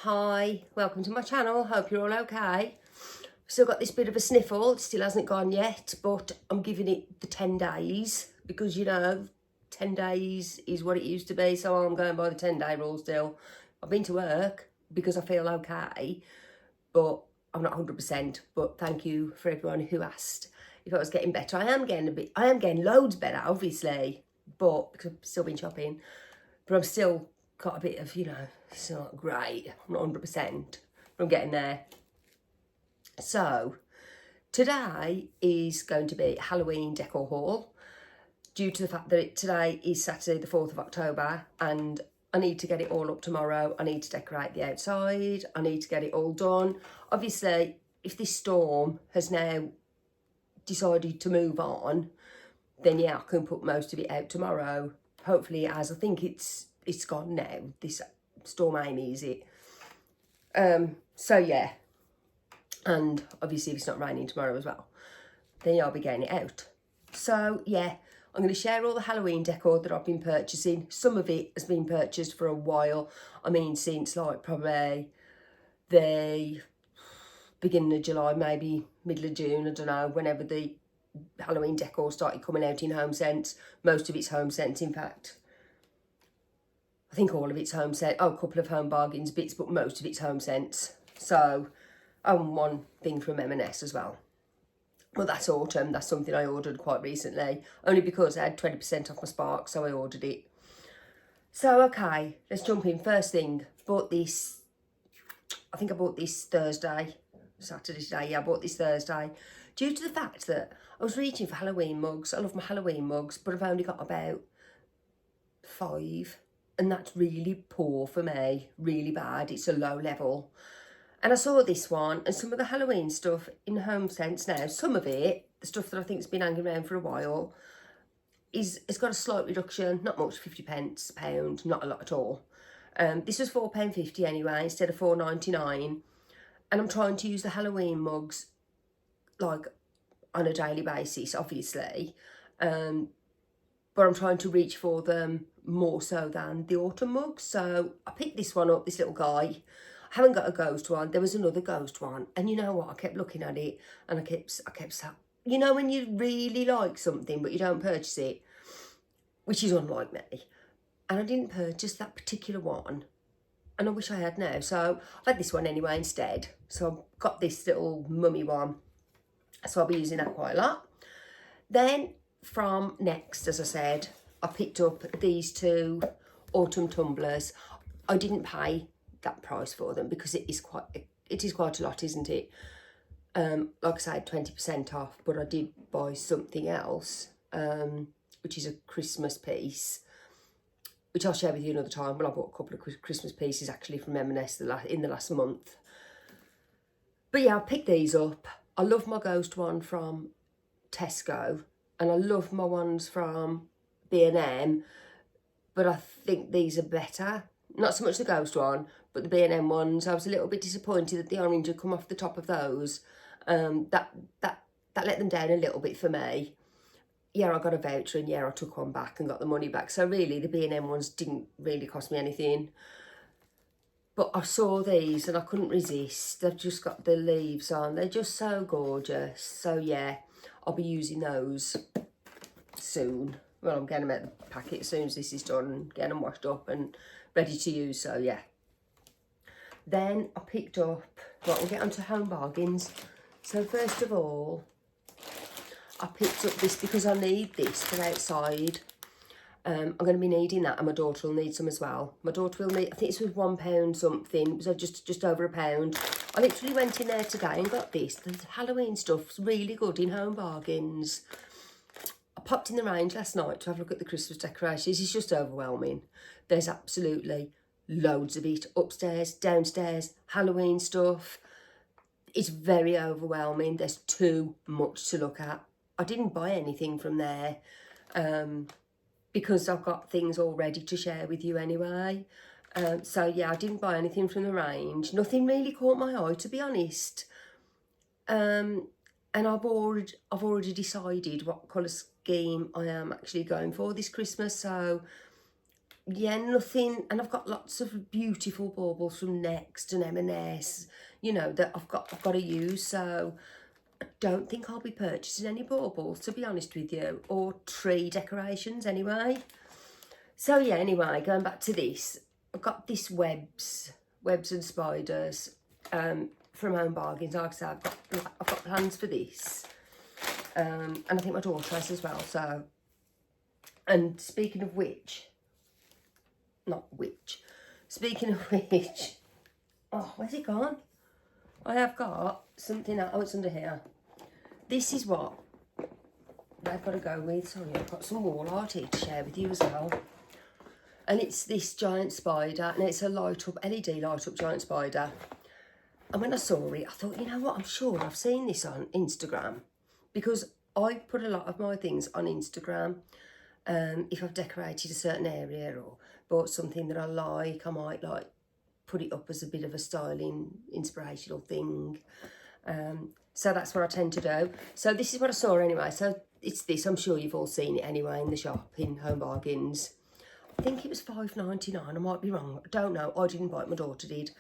Hi, welcome to my channel. Hope you're all okay. Still got this bit of a sniffle. It still hasn't gone yet, but I'm giving it the 10 days because, you know, 10 days is what it used to be. So I'm going by the 10-day rule still. I've been to work because I feel okay, but I'm not 100%. But thank you for everyone who asked if I was getting better. I am getting loads better, obviously, but because I've still been shopping, but I'm still got a bit of, you know, it's not great. I'm not 100%, but I'm getting there. So today is going to be Halloween decor haul due to the fact that today is Saturday the 4th of October and I need to get it all up tomorrow. I need to decorate the outside. I need to get it all done. Obviously, if this storm has now decided to move on, then yeah, I can put most of it out tomorrow. Hopefully it has. I think it's gone now. This storm Amy, is it? So yeah. And obviously if it's not raining tomorrow as well, then yeah, I'll be getting it out. So yeah, I'm going to share all the Halloween decor that I've been purchasing. Some of it has been purchased for a while. I mean, since like probably the beginning of July, maybe middle of June, I don't know, whenever the Halloween decor started coming out in Homesense. Most of it's Homesense, in fact. I think all of it's Homesense. Oh, a couple of Home Bargains bits, but most of it's Homesense. So, and one thing from M&S as well. Well, that's autumn. That's something I ordered quite recently, only because I had 20% off my Spark, so I ordered it. So, okay, let's jump in. First thing, bought this, I think I bought this Thursday, Saturday today, yeah, I bought this Thursday, due to the fact that I was reaching for Halloween mugs. I love my Halloween mugs, but I've only got about 5, and that's really poor for me, really bad. It's a low level. And I saw this one and some of the Halloween stuff in Homesense now. Some of it, the stuff that I think's been hanging around for a while, it's got a slight reduction, not much, 50p, pound, not a lot at all. This was £4.50 anyway, instead of £4.99. And I'm trying to use the Halloween mugs, like, on a daily basis, obviously. But I'm trying to reach for them more so than the autumn mugs. So I picked this one up, this little guy. I haven't got a ghost one. There was another ghost one. And you know what? I kept looking at it and I kept you know when you really like something but you don't purchase it, which is unlike me. And I didn't purchase that particular one. And I wish I had now. So I've had this one anyway instead. So I've got this little mummy one. So I'll be using that quite a lot. Then from Next, as I said, I picked up these 2 autumn tumblers. I didn't pay that price for them because it is quite a lot, isn't it? Like I said, 20% off, but I did buy something else, which is a Christmas piece, which I'll share with you another time. Well, I bought a couple of Christmas pieces actually from M&S in the last month. But yeah, I picked these up. I love my ghost one from Tesco and I love my ones from B&M, but I think these are better. Not so much the ghost one, but the B&M ones. I was a little bit disappointed that the orange had come off the top of those. That let them down a little bit for me. Yeah, I got a voucher and yeah, I took one back and got the money back. So really, the B&M ones didn't really cost me anything. But I saw these and I couldn't resist. They've just got the leaves on. They're just so gorgeous. So yeah, I'll be using those soon. Well, I'm getting them out the packet as soon as this is done and getting them washed up and ready to use, so yeah. Then I picked up, right, we'll get onto Home Bargains. So first of all, I picked up this because I need this for outside. I'm going to be needing that and my daughter will need some as well. My daughter will need, I think this was £1 something, it was just over £1. I literally went in there today and got this. The Halloween stuff's really good in Home Bargains. I popped in the range last night to have a look at the Christmas decorations. It's just overwhelming. There's absolutely loads of it. Upstairs, downstairs, Halloween stuff. It's very overwhelming. There's too much to look at. I didn't buy anything from there because I've got things all ready to share with you anyway. So yeah, I didn't buy anything from the range. Nothing really caught my eye, to be honest. And I've already decided what colour scheme I am actually going for this Christmas. So yeah, nothing. And I've got lots of beautiful baubles from Next and M&S, you know, that I've got to use. So I don't think I'll be purchasing any baubles, to be honest with you, or tree decorations anyway. So yeah, anyway, going back to this, I've got this webs and spiders from Home Bargains. Like I said, I've got plans for this, and I think my daughter has as well. So, and speaking of which, speaking of which, oh, where's it gone? I have got something else. Oh, it's under here. This is what they've got to go with. Sorry, I've got some wall art here to share with you as well. And it's this giant spider, and it's a LED light up giant spider. And when I saw it, I thought, you know what, I'm sure I've seen this on Instagram, because I put a lot of my things on Instagram. If I've decorated a certain area or bought something that I like, I might like put it up as a bit of a styling, inspirational thing. So that's what I tend to do. So this is what I saw anyway. So it's this. I'm sure you've all seen it anyway in the shop, in Home Bargains. I think it was $5.99. I might be wrong. I don't know. I didn't buy it. My daughter did.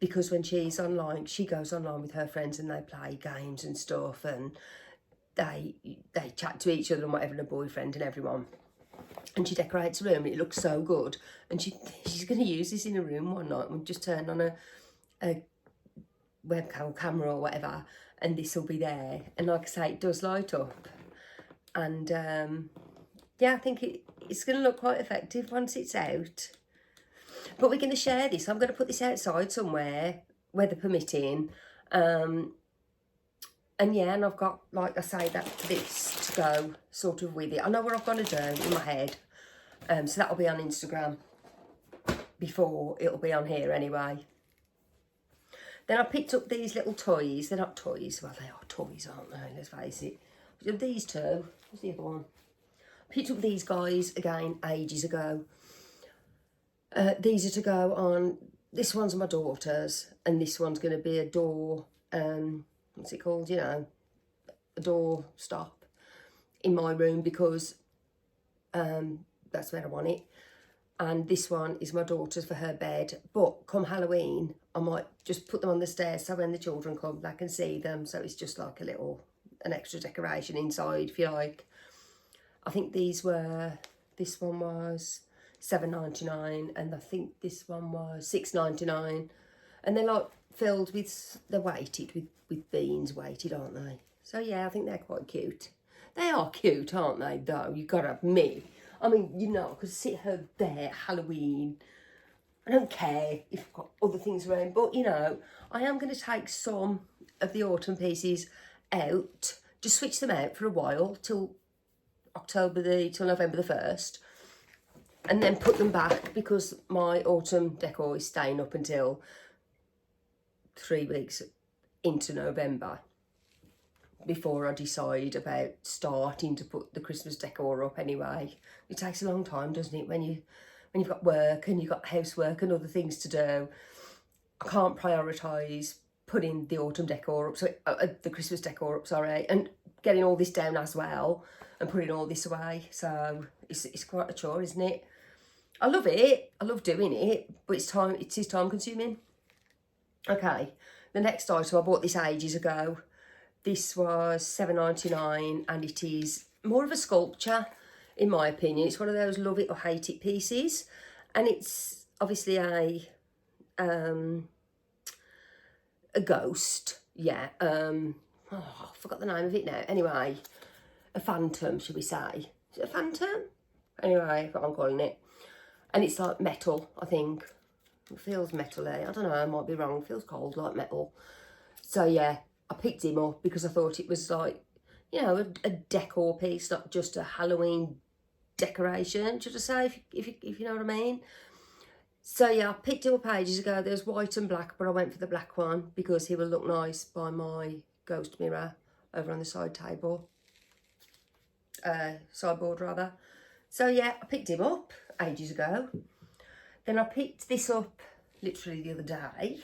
Because when she's online, she goes online with her friends and they play games and stuff. And they chat to each other and whatever, and a boyfriend and everyone. And she decorates a room and it looks so good. And she's going to use this in a room one night. We'll just turn on a webcam or camera or whatever, and this will be there. And like I say, it does light up. And yeah, I think it's going to look quite effective once it's out. But we're going to share this. I'm going to put this outside somewhere, weather permitting. And yeah, and I've got, like I say, this to go sort of with it. I know what I've got to do in my head. So that'll be on Instagram before it'll be on here anyway. Then I picked up these little toys. They're not toys. Well, they are toys, aren't they? Let's face it. These two. What's the other one? Picked up these guys again ages ago. These are to go on. This one's my daughter's, and this one's going to be a door. What's it called? You know, a door stop in my room, because that's where I want it. And this one is my daughter's for her bed. But come Halloween, I might just put them on the stairs so when the children come, they can see them. So it's just like an extra decoration inside, if you like. I think this one was $7.99, and I think this one was $6.99. And they're like filled with, they're weighted with beans, weighted, aren't they? So yeah, I think they're quite cute. They are cute, aren't they, though? You've got to admit. I mean, you know, because sit her there, Halloween. I don't care if I've got other things around, but, you know, I am going to take some of the autumn pieces out, just switch them out for a while, till November the 1st, and then put them back, because my autumn decor is staying up until 3 weeks into November before I decide about starting to put the Christmas decor up anyway. It takes a long time, doesn't it, when you've got work and you've got housework and other things to do. I can't prioritise putting the autumn decor up, the Christmas decor up, sorry, and getting all this down as well and putting all this away. So it's quite a chore, isn't it? I love it. I love doing it, but it is time consuming. Okay, the next item, I bought this ages ago. This was $7.99, and it is more of a sculpture, in my opinion. It's one of those love it or hate it pieces, and it's obviously a ghost. Yeah. I forgot the name of it now. Anyway, a phantom, should we say? Is it a phantom? Anyway, that's what I'm calling it. And it's like metal, I think. It feels metal-y. I don't know, I might be wrong. It feels cold, like metal. So yeah, I picked him up because I thought it was like, you know, a decor piece, not just a Halloween decoration, should I say, if you know what I mean. So yeah, I picked him up ages ago. There's white and black, but I went for the black one because he will look nice by my ghost mirror over on the side table. Sideboard rather. So yeah, I picked him up ages ago. Then I picked this up literally the other day.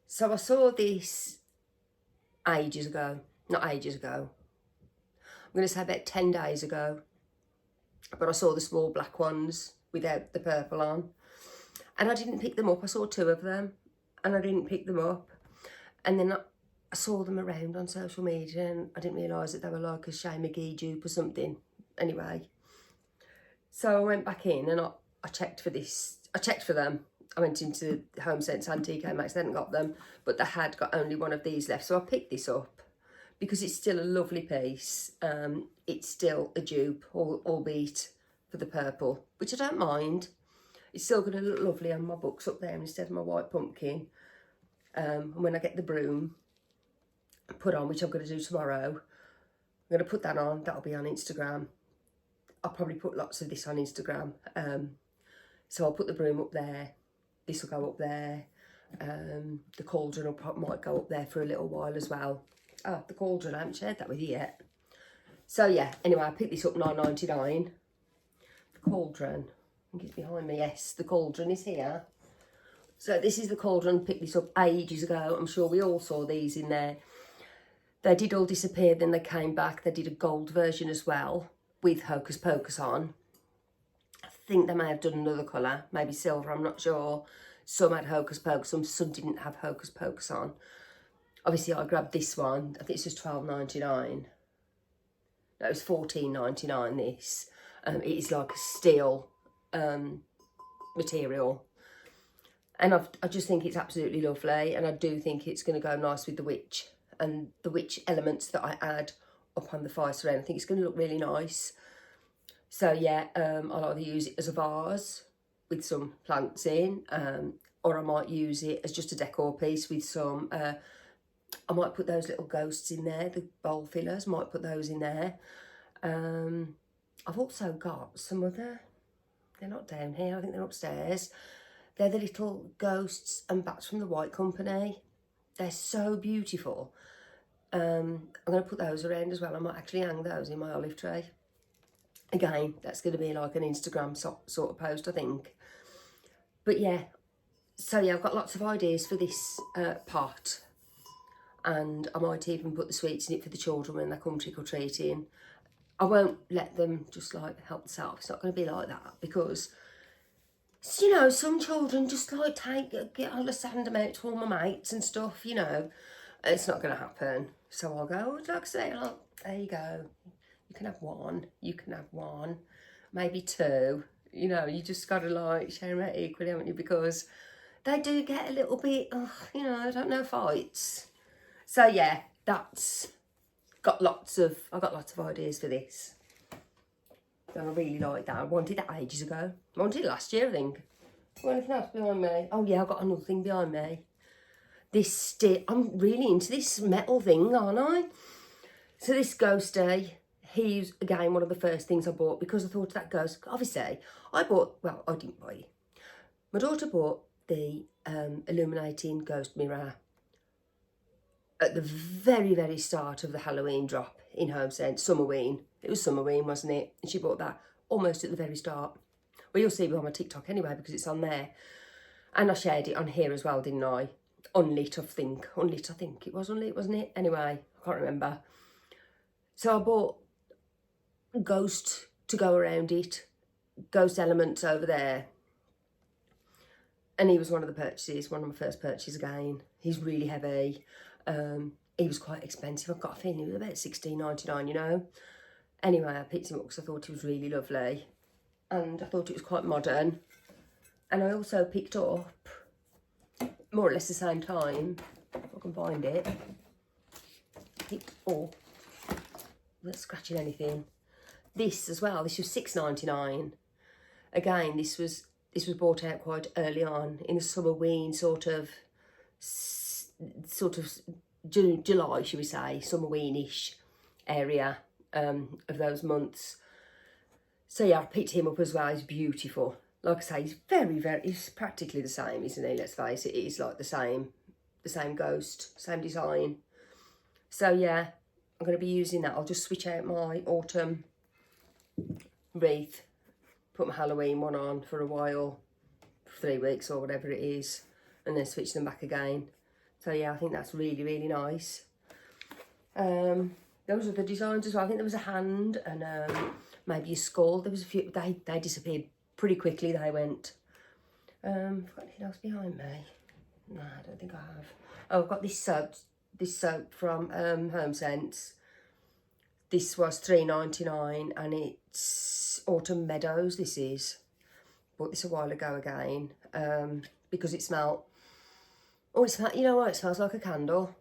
So I saw this ages ago. Not ages ago. I'm going to say about 10 days ago. But I saw the small black ones without the purple on. And I didn't pick them up. I saw 2 of them and I didn't pick them up. And then I saw them around on social media and I didn't realise that they were like a Shay McGee dupe or something. Anyway, so I went back in and I checked for this. I checked for them. I went into Homesense Antique Max. They hadn't got them, but they had got only one of these left. So I picked this up because it's still a lovely piece. It's still a dupe, albeit for the purple, which I don't mind. It's still going to look lovely on my books up there instead of my white pumpkin. And when I get the broom put on, which I'm going to do tomorrow, I'm going to put that on. That'll be on Instagram. I'll probably put lots of this on Instagram. So I'll put the broom up there. This will go up there. The cauldron might go up there for a little while as well. Oh, the cauldron, I haven't shared that with you yet. So yeah, anyway, I picked this up $9.99. The cauldron, I think it's behind me. Yes, the cauldron is here. So this is the cauldron. Picked this up ages ago. I'm sure we all saw these in there. They did all disappear, then they came back. They did a gold version as well with Hocus Pocus on. I think they may have done another colour, maybe silver, I'm not sure. Some had Hocus Pocus, some didn't have Hocus Pocus on. Obviously, I grabbed this one. I think it's just $12.99. No, it was $14.99, this. It is like a steel material. And I just think it's absolutely lovely. And I do think it's going to go nice with the witch. And the witch elements that I add up on the fire surround. I think it's going to look really nice. So yeah, I'll either use it as a vase with some plants in. Or I might use it as just a decor piece with some... I might put those little ghosts in there, the bowl fillers, might put those in there. I've also got some other, they're not down here, I think they're upstairs. They're the little ghosts and bats from the White Company. They're so beautiful. I'm going to put those around as well. I might actually hang those in my olive tray. Again, that's going to be like an Instagram sort of post, I think. But yeah, so yeah, I've got lots of ideas for this pot. And I might even put the sweets in it for the children when they come trick-or-treating. I won't let them just like help themselves. It's not going to be like that because, you know, some children just like get all the sand them out to all my mates and stuff, you know. It's not going to happen. So I'll go, like I say, oh, there you go. You can have one. You can have one. Maybe 2. You know, you just got to like share them out equally, haven't you? Because they do get a little bit, you know, I don't know, fights. So yeah, that's got lots of ideas for this. And I really like that. I wanted that ages ago. I wanted it last year, I think. Got anything else behind me? Oh yeah, I've got another thing behind me. This stick, I'm really into this metal thing, aren't I? So this ghosty, he's again one of the first things I bought because I thought that ghost, obviously, I didn't buy it. My daughter bought the illuminating ghost mirror at the very, very start of the Halloween drop in Homesense, Summerween. It was Summerween, wasn't it? And she bought that almost at the very start. Well, you'll see it on my TikTok anyway because it's on there. And I shared it on here as well, didn't I? Unlit, I think. Unlit, I think it was unlit, wasn't it? Anyway, I can't remember. So I bought ghost to go around it, ghost elements over there. And he was one of the purchases, one of my first purchases again. He's really heavy. He was quite expensive. I've got a feeling he was about $16.99, you know. Anyway, I picked him up because I thought he was really lovely. And I thought it was quite modern. And I also picked up, more or less the same time, if I can find it, picked up, not scratching anything, this as well. This was $6.99. Again, this was bought out quite early on in the Summerween sort of July, should we say, Summerweenish area of those months. So yeah, I picked him up as well. He's beautiful. Like I say, he's very, he's practically the same, isn't he? Let's face it, he's like the same ghost, same design. So yeah, I'm going to be using that. I'll just switch out my autumn wreath, put my Halloween one on for a while, 3 weeks or whatever it is, and then switch them back again. So yeah, I think that's really, really nice. Those are the designs as well. I think there was a hand and maybe a skull. There was a few, they disappeared pretty quickly they went. I've got anything else behind me? No, I don't think I have. Oh, I've got this soap from Homesense. This was $3.99 and it's Autumn Meadows, this is. Bought this a while ago again because it smelled, you know what, it smells like a candle.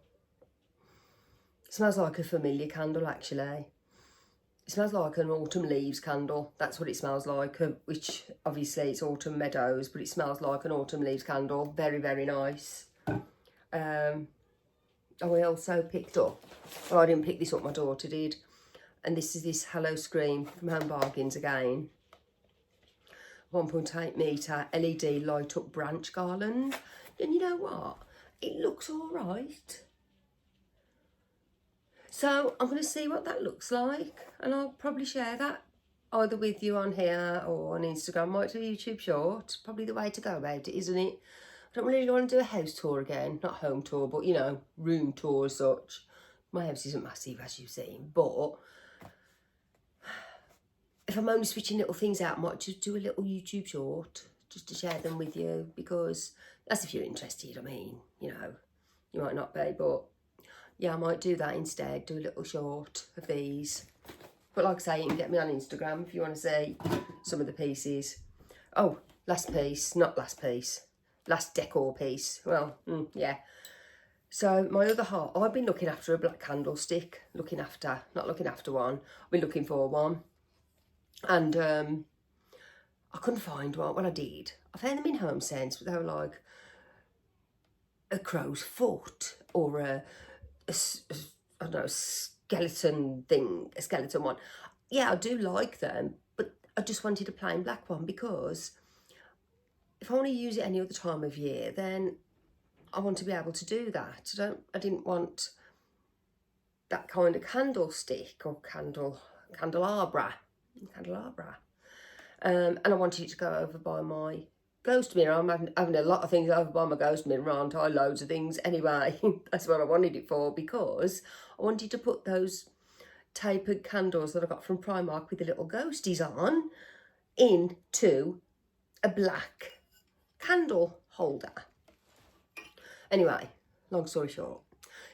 It smells like a familiar candle actually. It smells like an autumn leaves candle. That's what it smells like, which obviously it's Autumn Meadows, but it smells like an autumn leaves candle. Very, very nice. I also picked up, well, I didn't pick this up, my daughter did. And this is this Hello Scream from Home Bargains again. 1.8 metre LED light up branch garland. And you know what? It looks all right. So I'm going to see what that looks like, and I'll probably share that either with you on here or on Instagram. Might do a YouTube short. Probably the way to go about it, isn't it? I don't really want to do a house tour again. Not home tour, but, you know, room tour as such. My house isn't massive, as you've seen, but if I'm only switching little things out, I might just do a little YouTube short just to share them with you, because that's if you're interested. I mean, you know, you might not be, but yeah, I might do that instead, do a little short of these. But like I say, you can get me on Instagram if you want to see some of the pieces. Oh, last decor piece. Well, yeah. So my other half, I've been looking after a black candlestick. Not looking after one. I've been looking for one. And I couldn't find one. Well, I did. I found them in Homesense, but they were like a crow's foot or I don't know, a skeleton thing, a skeleton one. Yeah, I do like them, but I just wanted a plain black one, because if I want to use it any other time of year, then I want to be able to do that. I didn't want that kind of candlestick or candelabra. And I wanted it to go over by my ghost mirror. I'm having a lot of things over by my ghost mirror, aren't I? Loads of things anyway. That's what I wanted it for, because I wanted to put those tapered candles that I got from Primark with the little ghosties on into a black candle holder. Anyway, long story short,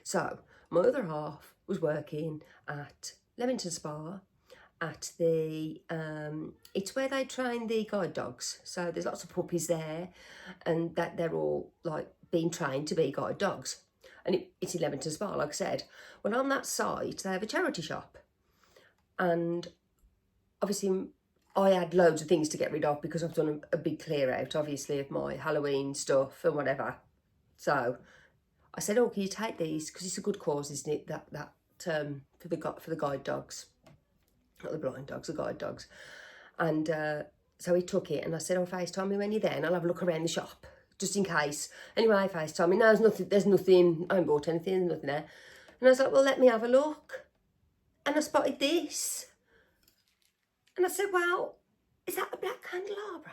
so my other half was working at Leamington Spa at the it's where they train the guide dogs. So there's lots of puppies there, and that they're all like being trained to be guide dogs. And it's in Leamington Spa, like I said. Well, on that site they have a charity shop, and obviously I had loads of things to get rid of because I've done a big clear out, obviously, of my Halloween stuff and whatever. So I said, oh, can you take these, because it's a good cause, isn't it, that for the guide dogs. Not the blind dogs, the guide dogs. And so he took it, and I said, oh, FaceTime me when you're there and I'll have a look around the shop, just in case. Anyway, FaceTime me. No, there's nothing, I haven't bought anything, there's nothing there. And I was like, well, let me have a look. And I spotted this. And I said, well, is that a black candelabra?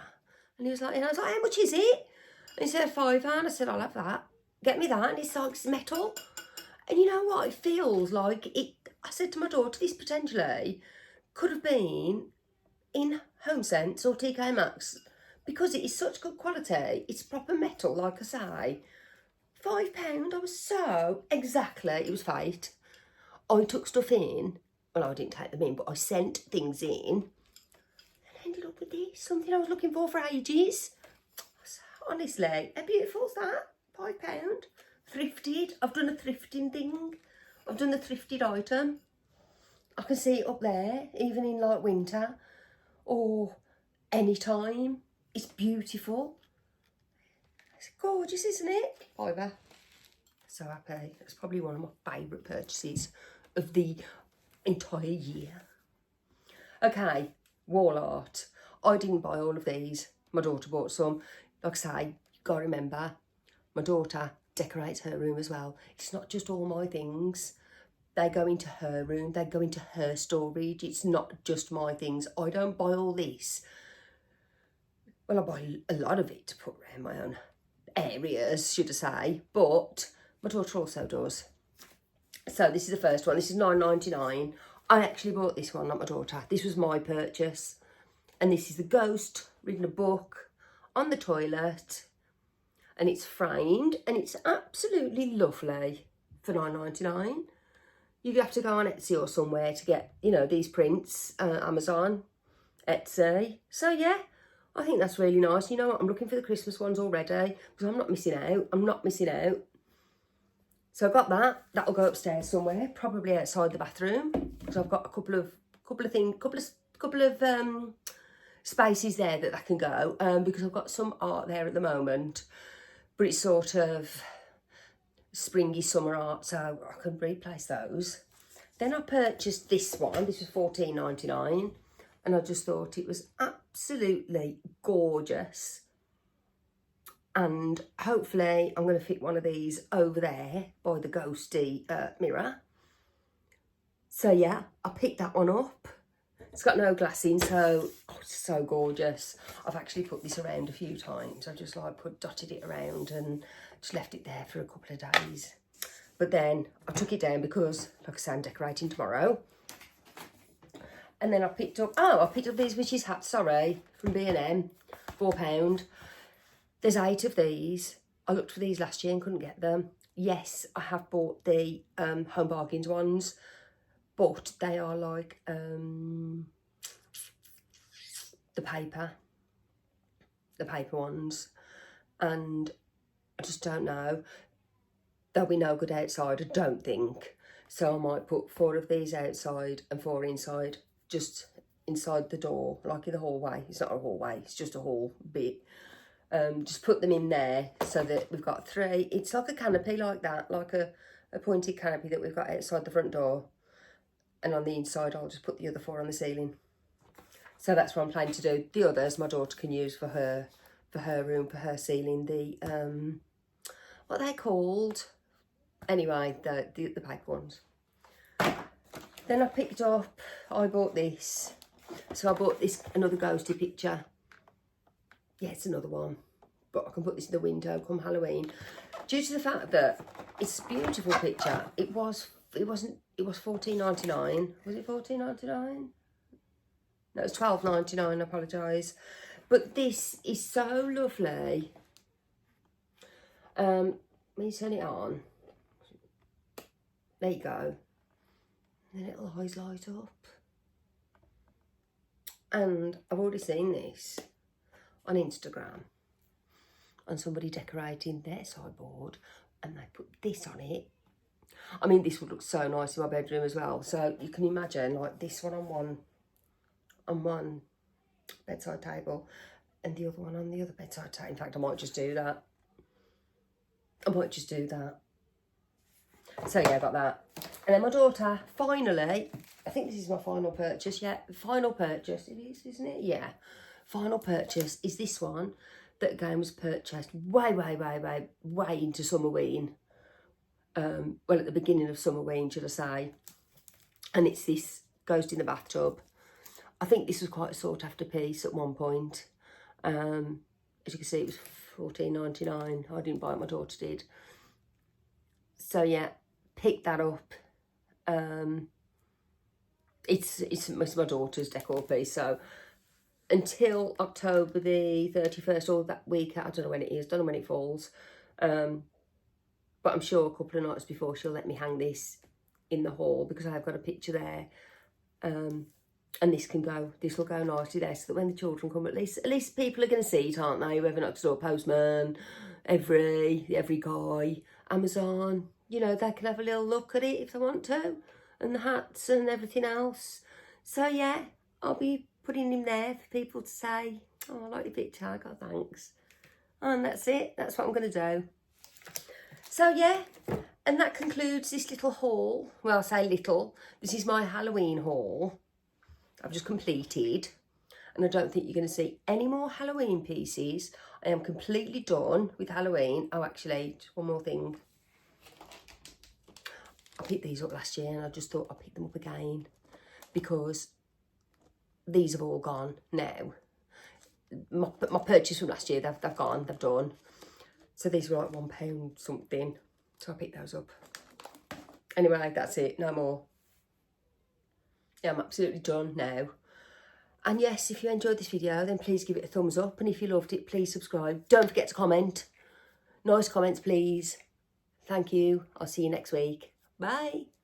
And he was like, and I was like, how much is it? And he said, £5. And I said, I'll have that. Get me that. And it's like, it's metal. And you know what? It feels like it. I said to my daughter, this potentially could have been in Homesense or TK Maxx, because it is such good quality. It's proper metal, like I say. £5. I was so, exactly, it was fate. I took stuff in. Well, I didn't take them in, but I sent things in. And I ended up with this, something I was looking for ages. So, honestly, how beautiful is that? £5. Thrifted. I've done a thrifting thing. I've done the thrifted item. I can see it up there, even in like winter or any time. It's beautiful. It's gorgeous, isn't it? Fiver. So happy. It's probably one of my favourite purchases of the entire year. Okay, wall art. I didn't buy all of these. My daughter bought some. Like I say, you got to remember, my daughter decorates her room as well. It's not just all my things. They go into her room, they go into her storage. It's not just my things. I don't buy all this. Well, I buy a lot of it to put around my own areas, should I say, but my daughter also does. So this is the first one. This is $9.99. I actually bought this one, not my daughter. This was my purchase. And this is the ghost reading a book on the toilet, and it's framed, and it's absolutely lovely for $9.99. You have to go on Etsy or somewhere to get, you know, these prints, Amazon, Etsy. So yeah, I think that's really nice. You know what, I'm looking for the Christmas ones already because I'm not missing out. I'm not missing out. So I've got that. That'll go upstairs somewhere, probably outside the bathroom, because I've got a couple of spaces there that can go, because I've got some art there at the moment, but it's sort of springy summer art, so I can replace those. Then I purchased this one. This was $14.99, and I just thought it was absolutely gorgeous. And hopefully I'm going to fit one of these over there by the ghosty mirror. So yeah, I picked that one up. It's got no glass in, so it's so gorgeous. I've actually put this around a few times. I just like dotted it around and just left it there for a couple of days. But then I took it down because, like I say, I'm decorating tomorrow. And then I picked up these witches' hats, sorry, from B&M, £4. There's 8 of these. I looked for these last year and couldn't get them. Yes, I have bought the Home Bargains ones, but they are like the paper ones, and I just don't know. They'll be no good outside, I don't think. So I might put 4 of these outside and 4 inside, just inside the door, like in the hallway. It's not a hallway, it's just a hall bit. Just put them in there so that we've got 3. It's like a canopy like that, like a pointed canopy that we've got outside the front door. And on the inside, I'll just put the other 4 on the ceiling. So that's what I'm planning to do. The others, my daughter can use for her room, for her ceiling. The, what are they called? Anyway, the paper ones. Then I bought this. So I bought this, another ghosty picture. Yeah, it's another one. But I can put this in the window come Halloween. Due to the fact that it's a beautiful picture. It was $14.99. Was it $14.99? No, it was $12.99, I apologise. But this is so lovely. When you turn it on, there you go. And then it'll always light up. And I've already seen this on Instagram, and somebody decorating their sideboard, and they put this on it. I mean, this would look so nice in my bedroom as well. So you can imagine like this one on one bedside table and the other one on the other bedside table. In fact, I might just do that. So yeah, I got that. And then my daughter, finally, I think this is my final purchase. Yeah, final purchase. It is, isn't it? Yeah. Final purchase is this one that again was purchased way into Summerween. Well, at the beginning of Summerween, should I say. And it's this ghost in the bathtub. I think this was quite a sought after piece at one point. As you can see, it was $14.99. I didn't buy it, my daughter did. So yeah, picked that up. It's my daughter's decor piece, so until October the 31st or that week, I don't know when it is, don't know when it falls, but I'm sure a couple of nights before she'll let me hang this in the hall, because I have got a picture there, and this will go nicely there, so that when the children come, at least people are going to see it, aren't they? Whoever knocks door, postman, every guy, Amazon, you know, they can have a little look at it if they want to, and the hats and everything else. So yeah, I'll be putting him there for people to say, oh, I like your picture, I got thanks. And that's it, that's what I'm going to do. So yeah, and that concludes this little haul. Well, I say little, this is my Halloween haul. I've just completed, and I don't think you're going to see any more Halloween pieces. I am completely done with Halloween. Oh, actually, just one more thing. I picked these up last year, and I just thought I'd pick them up again, because these have all gone now. My purchase from last year, they've gone, they've done. So these were like £1 something. So I picked those up. Anyway, that's it, no more. Yeah, I'm absolutely done now. And yes, if you enjoyed this video, then please give it a thumbs up. And if you loved it, please subscribe. Don't forget to comment. Nice comments, please. Thank you. I'll see you next week. Bye.